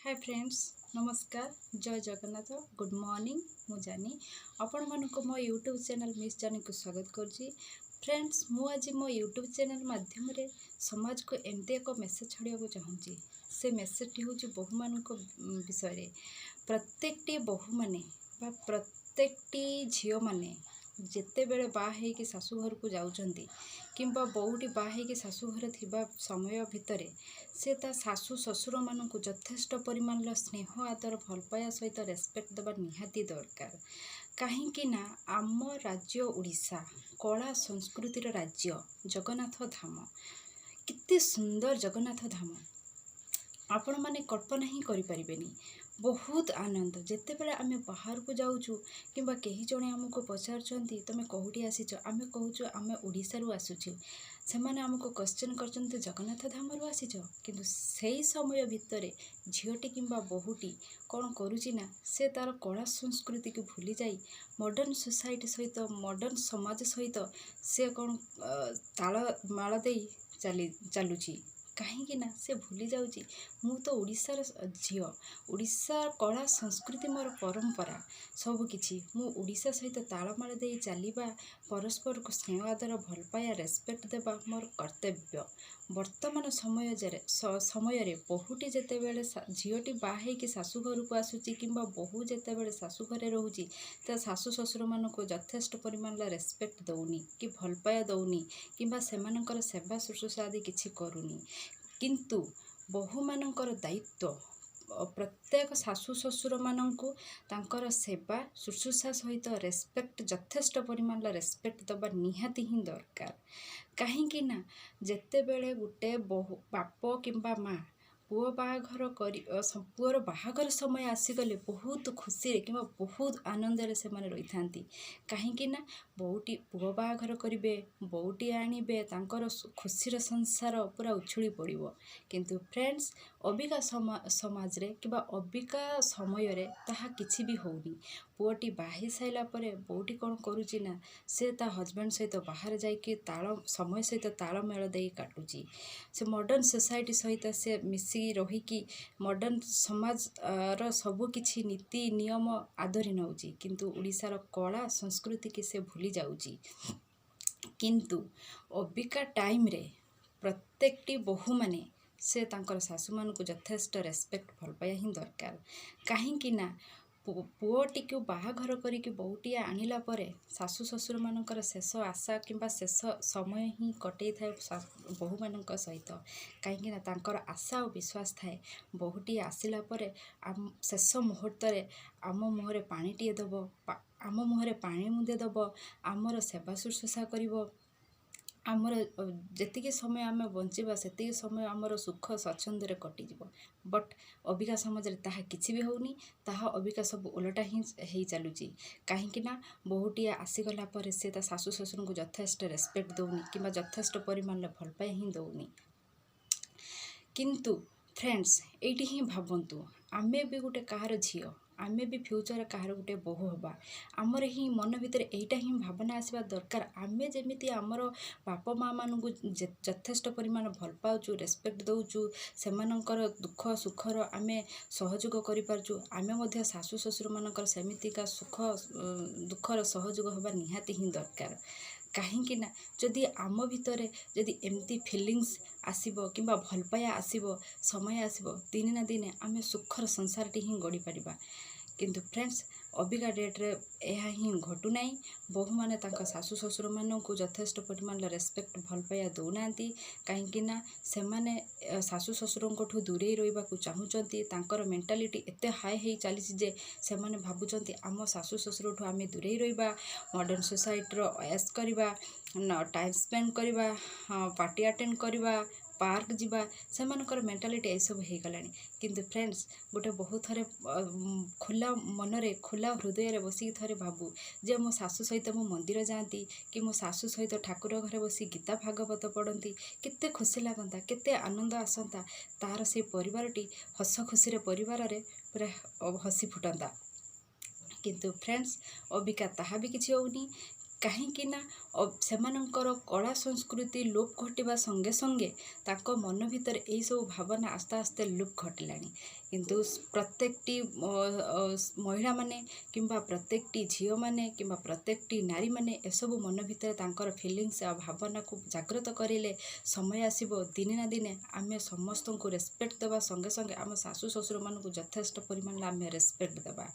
Hi friends, नमस्कार, जय Jagannath, good morning. मु जानी आपण मानक मो यूट्यूब चैनल मिस जानी को स्वागत करजी। फ्रेंड्स, मु आज मो यूट्यूब चैनल माध्यम रे समाज को एमती एक मेसेज छाड़िया को चाहूँगी। से मेसेजटी हूँ बहु मान विषय। प्रत्येकटी बहु माने प्रत्येकटी झील माने जितेबले बाहे कि शाशुघर को जाउछंती किंबा बहुटी बाहे कि शाशुघर थिबा समय भितर से ता शाशु शशुर मान को यथेष्ट परिमाण स्नेह आदर भल पाया सहित रेस्पेक्ट देवा निहाती दरकार। कहीं ना आम राज्य ओडिशा कला संस्कृतिर राज्य जगन्नाथ धाम, कितने सुंदर जगन्नाथ धाम आपण मैंने कल्पना ही करें। बहुत आनंद जितेबले आम बाहर को जाऊँ कि कहीं जड़े आमको पचार तुम कौटी आसीच, आम कहूँ आम ओडिशा आसुचु, से मैंने आमको क्वेश्चन कर जगन्नाथ धाम आसीच, किंतु सही समय भितर झीटी कि बहुटी कौन करुचिना से तार कला संस्कृति को भूली जाई मॉडर्न सोसाइटी सहित मॉडर्न समाज सहित से कौन तालमाल दे चलुची। कहीं ना से भूली जाऊँगी मु तो ओडिशार झील, ओडिशा कला संस्कृति मोर परंपरा सबकि मु ओडिशा सहित तालमाल दे चलवा, परस्पर को स्नेह आदर भल पाया रेस्पेक्ट देवा मोर कर्तव्य। वर्तमान समय बहुटी जितेबले झीटी बाहे कि शाशुघर को आसूची कि बहु जितेबले शाशुघर रोची तो शाशु शशुर मान को यथेष्ट परिमाण रेस्पेक्ट दौनी कि भल पाया दौनी कि सेवा शुश्रूषा आदि किसी करूनी। किंतु बहु मानकर दायित्व प्रत्येक शाशु शशुर मानू तांकर सेवा शुश्रूषा सहित रेस्पेक्ट यथेष्ट परिमाण रेस्पेक्ट दबा निहाती ही दरकार। कहीं ना जितेबले गोटे बहु बाप किंबा माँ पुओ बाहाघर पुओर बाहाघर समय आसीगले बहुत खुशी कि बहुत आनंद से माने रही था। कहीं ना बहुटी पुओ बाहाघर करेंगे, बहुटी आणवे, तांकर खुशीर संसार पूरा उछुड़ी पड़ो। किंतु फ्रेंड्स, अबिका समाज रे कि अबिका समय रे ताहा किछि भी होनी। पुओटी बाही साइला परे बहुटी कौन करुची ना से ता हजबैंड सहित बाहर जाइए ताल समय सहित तालमेल दे काटुची। से मॉडर्न सोसाइटी सहित से मिसी रहीकि मॉडर्न समाज रो सब किछि नीति नियम आदरी नौची, किंतु ओडिशार कला संस्कृति की से भूली जाउची। किंतु अबिका टाइम रे प्रत्येकटी बहु माने से तांकर शाशु मान को यथेष्ट रेस्पेक्ट भल पाया ही दरकार। कहीं ना पुओटी को बाहाघर करिक बहुटी आणिला परे शाशु शशुर मानकर शेष आशा किंबा शेष समय ही कटे थाए बहु मान सहित। कहीं तांकर आशा और विश्वास थाए बहुटी आसिला परे शेष मुहूर्त आम मुहर पानीटे दब, आम मुहर पानी मुदे दब, आमर सेवा शुश्रूषा कर, आमर जेतिकी समय आम बंचा से समय आमर सुख स्वच्छंद कटिज। बट अबिका समाज रे ताहा किछि भी होनी, ताहा अबिका सब उलटा ही चलुची। कहीं ना बहुटी आसीगला पर से ता शाशु शशुर को यथेष्ट रेस्पेक्ट दौनी कि यथेष्ट परिमाण भल पाए ही दौनी। किंतु फ्रेंड्स, ये ही भावतु आमे भी गोटे कहार झील, आमे भी फ्यूचर कहार गोटे बहु हवा, आमर ही मन भितर एटा ही भावना आसवा दरकार। आमे जेमिति आमर बाप माँ मान को यथेष्ट परिमाण भल पाउचु, रेस्पेक्ट दौचु, सेमानंकर दुख सुखर आमे सहयोग करिपारचु, आमे मध्य शाशु शशुर मानकर सेमितिका सुख दुखर सहयोग हवा निहाती ही दरकार। कहीं ना जदि आम भितर जदि एमती फिलिंग्स आसीबो किंबा भल पाया आसीबो, समय आसीबो, दिने ना दिने आमे सुखर संसारटी ही गढ़ी पारिबा। किंतु फ्रेंड्स, अबिका डेट्रे यह ही घटू ना। बहु माने तांका शाशु शशुर मान को यथेष्ट परिमाण रेस्पेक्ट भल पाया दौना, कहीं ना से माने शाशु शशुर ठू दूरे रहा चाहूँगी। तांकर मेंटालिटी एते हाई हो चली जे से माने भावुंट आम शाशु शशुर ठू आम दूरे रहा, मॉडर्न सोसाइटी ऐश करवा, टाइम स्पेंड करवा, पार्टी अटेंड करवा, पार्क जीवा, से मेंटालिटी यह सब हो गलानी। किंतु फ्रेंड्स, गोटे बहुत थे खुला मनरे खुला हृदय बसिक थे भावु जे मो शाशु सहित मो मंदिर जाती कि मो शाशु सहित ठाकुर घरे बसी गीता भागवत पढ़ती, केते खुशी लगता, केते आनंद आसंता, तार से परिवारटी हस खुशी परिवार रे पूरा हसी फुटंता। किंतु फ्रेंड्स, अबिका ताहा भी किछि होनी। कहीं ना सेमानंकर कला संस्कृति लोप घटिबा संगे संगे ताको मन भितर यही सब भावना आस्ते आस्ते लोप घटिलानी। किंतु प्रत्येकटी महिला माने किंबा प्रत्येकटी झील माने किंबा प्रत्येकटी नारी माने एसबू मन भितर तांकर फिलिंग्स आ भावना को जागृत करेले समय आसीबो दिने ना दिने आमे समस्त को रेस्पेक्ट देवा संगे संगे आम सासु ससुर मान को यथेष्ट परिमाण आम रेस्पेक्ट देवा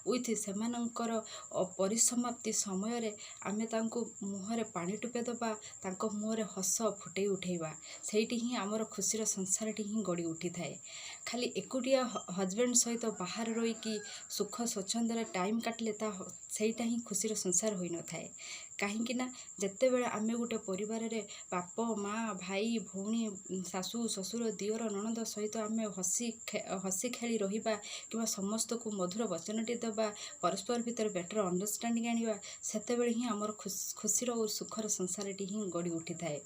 उइथ सेमानंकर परिसमाप्ति समय रे आमे तांको मुहरे पानी टुपे देवा तांको मुहरे हस फुटे उठेबा सेठी ही आमर खुशीर संसारटी ही गड़ी उठी थाए खाली एकुटिया हजबैंड सहित बाहर रही कि सुख स्वच्छंदरे टाइम काटले ता सेटा ही खुशीर संसार होई न थाए कहीं जिते बड़े आम गोटे परिवार रे बाप माँ भाई भौणी सासु ससुर दियर ननद सहित आम हसी खेली रहिबा कि समस्त को मधुर वचनटी देवा परस्पर भितर बेटर अंडरस्टैंडिंग आनिबा सेतेबेले ही आमर खुशीर और सुखर संसारटी ही गड़ी उठी थाए।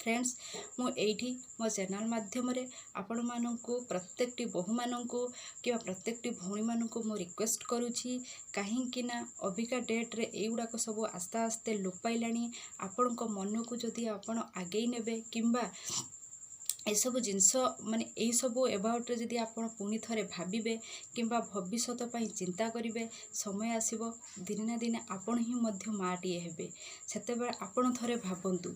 फ्रेंड्स मु एठी मो चैनल माध्यम रे आपण माननकु प्रत्येकटी बहु माननकु कि प्रत्येकटी भौणी माननकु मो रिक्वेस्ट करूछि कहीं ना अबिका डेट रे एगुड़ाक सब आस्ते आस्ते लोप पाइलानी आपण मन को जदि आपण आगे नेबे किंबा एसबू जिनस माने यही सब एबाउट जदि आपण पुणी थे भाविबे किंबा भविष्यत पई चिंता करिवे समय आसीबो दिने ना दिने आपण ही मध्य माटीए हेबे सेतेबेले आपण थरे भाबंतु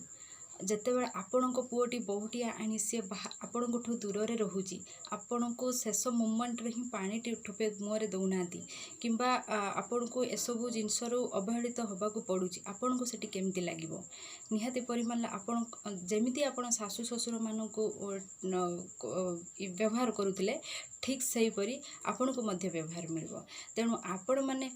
जितेबाला आपण पुओटी बहुटी आनी सी आपण दूर रे रोची आपण को शेष मोमेंट रे ही पानी ठोपे मुहरे दौना किंबा आपण को एसबू जिनस अवहेलित होबाकू पड़ुची आपण को सेठी केमती लागिबो निहाती परिमाण आपण जेमिति आपण सासु ससुर मान को व्यवहार करुतिले ठीक सही परी आपण को मध्य व्यवहार मिलबो तेणु आपण माने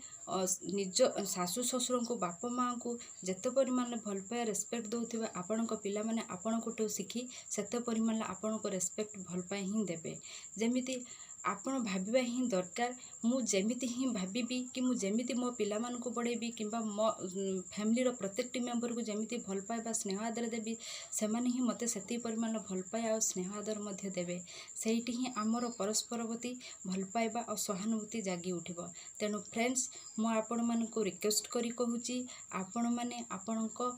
निज सासु ससुर को बाप माँ को जेते परिमाण भल पाए रेस्पेक्ट दौथिबा आपण पिला माने आपण को शिखी सेते परिमाण आपण को रेस्पेक्ट भल पाए ही देबे जेमिति आपण भाबिबा ही दरकार मु जेमिति ही भाबिबी कि मु जेमिति मो पिला मान को बढ़ेबी किंबा मो फैमिली रो प्रत्येकटी मेंबर को जेमिति भल पाए बा स्नेह आदर देबी सेमाने ही मते सेति परिमाण भल पाए आ स्नेह आदर मध्य देबे सेठी ही आमर परस्पर प्रति भल पाइबा और सहानुभूति जागी उठिबो तेणु फ्रेंड्स मु आपण मान को रिक्वेस्ट करी कहूची आपण माने आपणको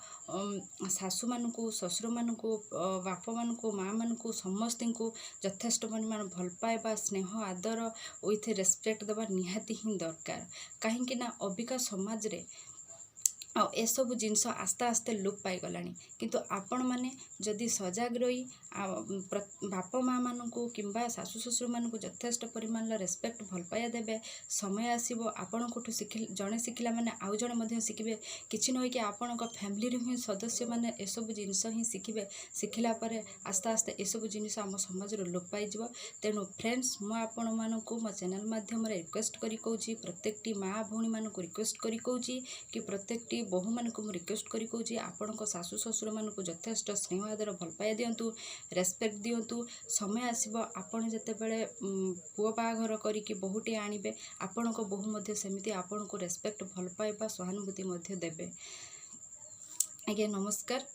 सासु मान को ससुर मान को बाप मान को माँ मान को समस्त को यथेष्ट परिमाण भल पाइबा स्नेह आदर विथ रेस्पेक्ट देवा निहाती ही दरकार कहीं ना अबिका समाज रे एसबू जिनस आस्ते आस्ते लोप पाई गलानी किंतु आपण माने जदि सजग रही बाप माँ मान को किंबा सासु ससुर मान को यथेष्ट परिमाण रेस्पेक्ट भल पाया देबे समय आसीबो आपण कोठु जड़े शिखला माने आउ जड़े मध्य शिखिबे किछि न कि आपण फैमिली ही सदस्य माने एसबू जिनस ही शिखिबे शिखिला परे आस्ते आस्ते एसबू जिनस आम समाज रो लोप पाई जिवो तेणु फ्रेंड्स मु आपण मान को मो चैनल माध्यम रे रिक्वेस्ट करी कहूची प्रत्येकटी माँ भौणी मान को रिक्वेस्ट करी कहूची कि प्रत्येकटी बहु मान को रिक्वेस्ट करी कहूची आपण सासु ससुर मान को यथेष्ट स्नेह आदर भल पाया दिंतु रेस्पेक्ट दिंतु समय आसीबो आपण जेतेबेले पुओ बाघर करिकि बहुटी आनिबे आपण को बहु मध्य सेमिति आपण को रेस्पेक्ट भल पाइबा सहानुभूति मध्य देबे। आज्ञा नमस्कार।